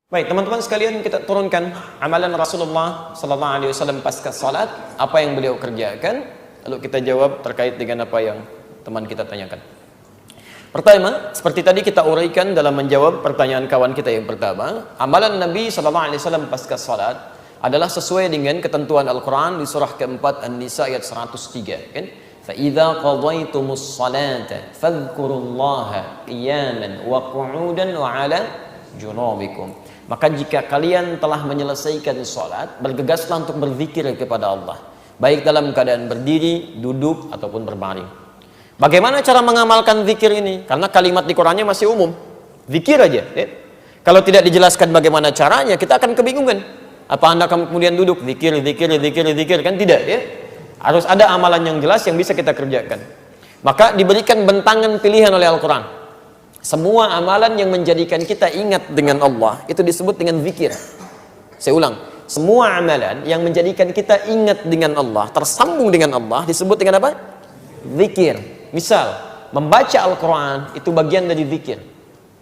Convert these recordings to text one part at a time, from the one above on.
Baik, teman-teman sekalian, kita turunkan amalan Rasulullah sallallahu alaihi wasallam pasca salat, apa yang beliau kerjakan, lalu kita jawab terkait dengan apa yang teman kita tanyakan. Pertama, seperti tadi kita uraikan dalam menjawab pertanyaan kawan kita yang pertama, amalan Nabi sallallahu alaihi wasallam pasca salat adalah sesuai dengan ketentuan Al-Qur'an di surah keempat An-Nisa ayat 103, kan? Fa idza qadaytumus salata fadhkurullaha qiyaman wa qu'udan wa 'ala junubikum. Maka jika kalian telah menyelesaikan sholat, bergegaslah untuk berzikir kepada Allah, baik dalam keadaan berdiri, duduk, ataupun berbaring. Bagaimana cara mengamalkan zikir ini? Karena kalimat di Qur'annya masih umum, zikir aja. Kalau tidak dijelaskan bagaimana caranya, kita akan kebingungan. Apa Anda kemudian duduk, zikir, kan tidak, ya? Harus ada amalan yang jelas yang bisa kita kerjakan. Maka diberikan bentangan pilihan oleh Al-Quran. Semua amalan yang menjadikan kita ingat dengan Allah itu disebut dengan zikir. Saya ulang, semua amalan yang menjadikan kita ingat dengan Allah, tersambung dengan Allah, disebut dengan apa? Zikir. Misal, membaca Al-Quran itu bagian dari zikir.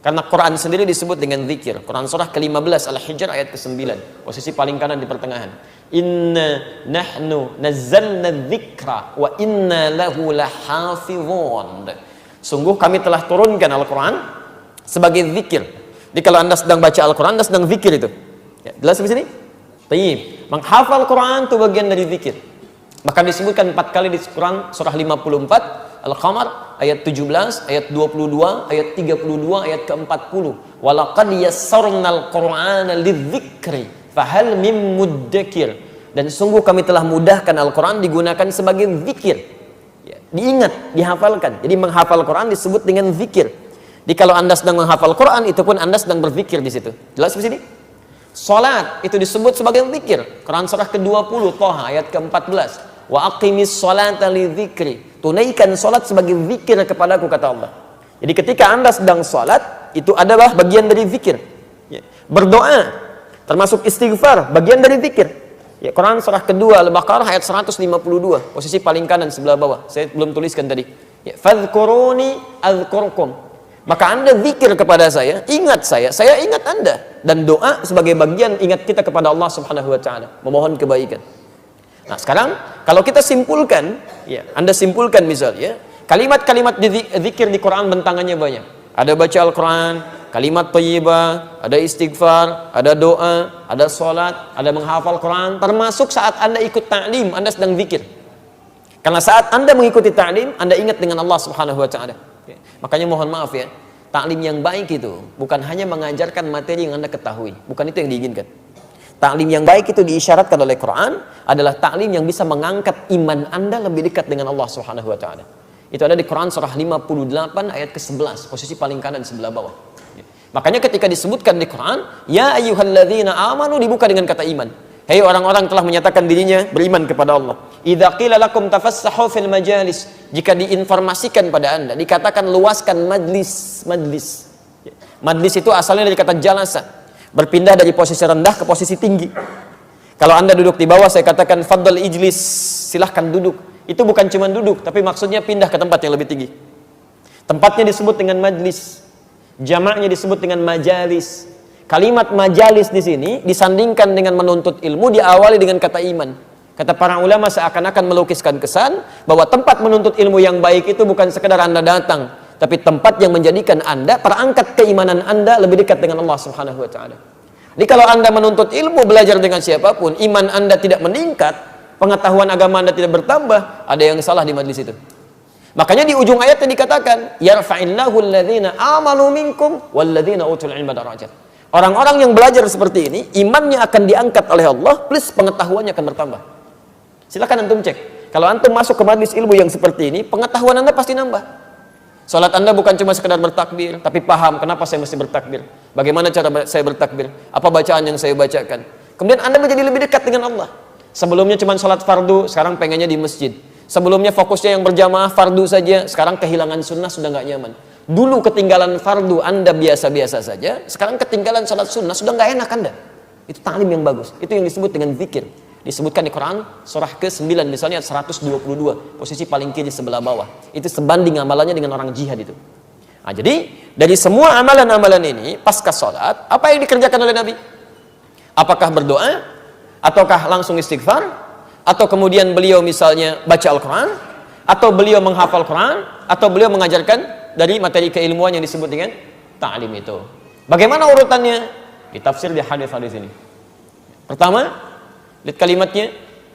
Karena Quran sendiri disebut dengan zikir. Quran surah ke-15 Al-Hijr ayat ke-9, posisi paling kanan di pertengahan. Inna nahnu nazzalna dzikra wa inna lahu lahafizun. Sungguh kami telah turunkan Al-Quran sebagai zikir. Jadi kalau Anda sedang baca Al-Quran, Anda sedang zikir itu. Ya, jelas di sini? Tayyib. Menghafal Quran itu bagian dari zikir. Maka disebutkan 4 kali di Quran surah 54 Al-Qamar ayat 17, ayat 22, ayat 32, ayat ke-40. Walaqad yassarnal Qur'ana lidzikri fahal mim muddakir. Dan sungguh kami telah mudahkan Al-Quran digunakan sebagai zikir. Ya, diingat, dihafalkan. Jadi menghafal Quran disebut dengan zikir. Jadi kalau Anda sedang menghafal Quran, itu pun Anda sedang berzikir di situ. Jelas di sini? Salat itu disebut sebagai zikir. Quran surah ke-20 Thaha ayat ke-14. Wa aqimis salata lidzikri. Tunaikan salat sebagai zikir kepadaku, kata Allah. Jadi ketika Anda sedang salat, itu adalah bagian dari zikir. Ya. Berdoa termasuk istighfar, bagian dari zikir. Ya, Quran surah kedua Al-Baqarah ayat 152, posisi paling kanan sebelah bawah. Saya belum tuliskan tadi. Ya, fadhkuruni adzkurkum. Maka Anda zikir kepada saya ingat Anda. Dan doa sebagai bagian ingat kita kepada Allah Subhanahu wa taala, memohon kebaikan. Nah, sekarang kalau kita simpulkan, ya, Anda simpulkan misalnya, kalimat-kalimat zikir di Quran bentangannya banyak. Ada baca Al-Quran, kalimat thayyibah, ada istighfar, ada doa, ada sholat, ada menghafal Quran, termasuk saat Anda ikut ta'lim, Anda sedang zikir. Karena saat Anda mengikuti ta'lim, Anda ingat dengan Allah Subhanahu wa taala. Makanya mohon maaf ya, ta'lim yang baik itu bukan hanya mengajarkan materi yang Anda ketahui, bukan itu yang diinginkan. Ta'lim yang baik itu diisyaratkan oleh Quran adalah ta'lim yang bisa mengangkat iman Anda lebih dekat dengan Allah Subhanahu wa taala. Itu ada di Quran surah 58 ayat ke-11, posisi paling kanan sebelah bawah. Makanya ketika disebutkan di Quran, ya ayyuhalladzina amanu, dibuka dengan kata iman. Hei orang-orang telah menyatakan dirinya beriman kepada Allah. Idza qila lakum tafassahu fil majalis, jika diinformasikan pada Anda, dikatakan luaskan majlis. Majlis itu asalnya dari kata jalasa, berpindah dari posisi rendah ke posisi tinggi. Kalau Anda duduk di bawah, saya katakan fadl ijlis, silahkan duduk. Itu bukan cuma duduk, tapi maksudnya pindah ke tempat yang lebih tinggi. Tempatnya disebut dengan majlis, jamaknya disebut dengan majalis. Kalimat majalis di sini disandingkan dengan menuntut ilmu, diawali dengan kata iman. Kata para ulama seakan-akan melukiskan kesan bahwa tempat menuntut ilmu yang baik itu bukan sekedar Anda datang, tapi tempat yang menjadikan Anda, perangkat keimanan Anda lebih dekat dengan Allah Subhanahu wa taala. Jadi kalau Anda menuntut ilmu, belajar dengan siapapun, iman Anda tidak meningkat, pengetahuan agama Anda tidak bertambah, ada yang salah di majlis itu. Makanya di ujung ayatnya dikatakan, yarfa'illahu alladhina amanu minkum walladzina utul ilma darajat. Orang-orang yang belajar seperti ini, imannya akan diangkat oleh Allah, plus pengetahuannya akan bertambah. Silakan antum cek. Kalau antum masuk ke majlis ilmu yang seperti ini, pengetahuan Anda pasti nambah. Salat Anda bukan cuma sekedar bertakbir, tapi paham kenapa saya mesti bertakbir, bagaimana cara saya bertakbir, apa bacaan yang saya bacakan. Kemudian Anda menjadi lebih dekat dengan Allah. Sebelumnya cuma sholat fardu, sekarang pengennya di masjid. Sebelumnya fokusnya yang berjamaah fardu saja, sekarang kehilangan sunnah, sudah nggak nyaman. Dulu ketinggalan fardu Anda biasa-biasa saja, sekarang ketinggalan sholat sunnah, sudah nggak enak Anda. Itu ta'lim yang bagus. Itu yang disebut dengan zikir. Disebutkan di Quran surah ke-9 misalnya 122, posisi paling kiri sebelah bawah. Itu sebanding amalannya dengan orang jihad itu. Nah, jadi dari semua amalan-amalan ini pasca salat, apa yang dikerjakan oleh Nabi? Apakah berdoa, ataukah langsung istighfar, atau kemudian beliau misalnya baca Al-Quran, atau beliau menghafal Quran, atau beliau mengajarkan dari materi keilmuan yang disebut dengan ta'lim itu. Bagaimana urutannya? Ditafsir di hadis-hadis ini. Pertama, lihat kalimatnya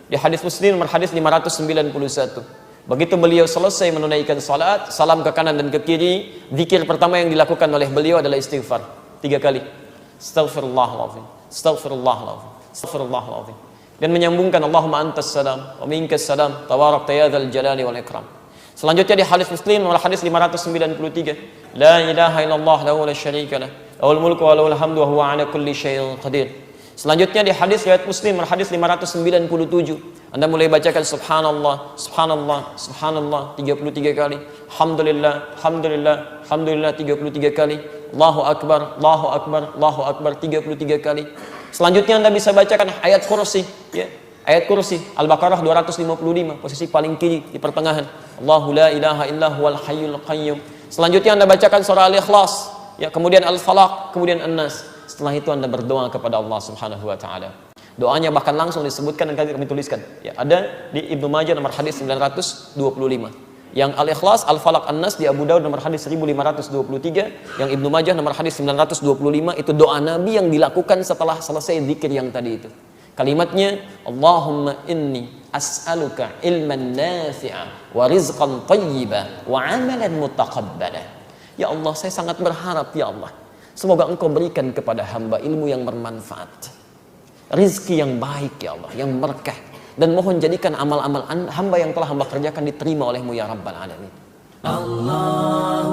di hadis Muslim nomor hadis 591. Begitu beliau selesai menunaikan salat, salam ke kanan dan ke kiri, zikir pertama yang dilakukan oleh beliau adalah istighfar 3 kali. Astaghfirullahaladzim, astaghfirullahaladzim, astaghfirullahaladzim. Dan menyambungkan Allahumma antas salam wa minkas salam tabarakta ya dzal jalali wal ikram. Selanjutnya di hadis Muslim nomor hadis 593, la ilaha illallah lahu la syarika lah, lahul mulku wa lahul hamdu wa huwa ala kulli syai'in qadir. Selanjutnya di hadis riwayat Muslim nomor hadis 597, Anda mulai bacakan subhanallah, subhanallah, subhanallah 33 kali, alhamdulillah, alhamdulillah, alhamdulillah 33 kali, Allahu akbar, Allahu akbar, Allahu akbar 33 kali. Selanjutnya Anda bisa bacakan ayat kursi, ya. Ayat kursi Al-Baqarah 255, posisi paling kiri di pertengahan. Allahu la ilaha illa huwal hayyul qayyum. Selanjutnya Anda bacakan surah Al-Ikhlas, ya, kemudian Al-Falaq, kemudian An-Nas. Setelah itu Anda berdoa kepada Allah Subhanahu wa taala. Doanya bahkan langsung disebutkan dan kami tuliskan. Ya, ada di Ibnu Majah nomor hadis 925. Yang Al-Ikhlas, Al-Falaq, An-Nas di Abu Daud nomor hadis 1523, yang Ibnu Majah nomor hadis 925 itu doa Nabi yang dilakukan setelah selesai zikir yang tadi itu. Kalimatnya, Allahumma inni as'aluka ilman nafi'a wa rizqan tayyiba wa amalan mutaqabbala. Ya Allah, saya sangat berharap ya Allah, semoga Engkau berikan kepada hamba ilmu yang bermanfaat, rizki yang baik ya Allah, yang berkah, dan mohon jadikan amal-amal hamba yang telah hamba kerjakan diterima olehmu ya Rabbal Alamin. Allah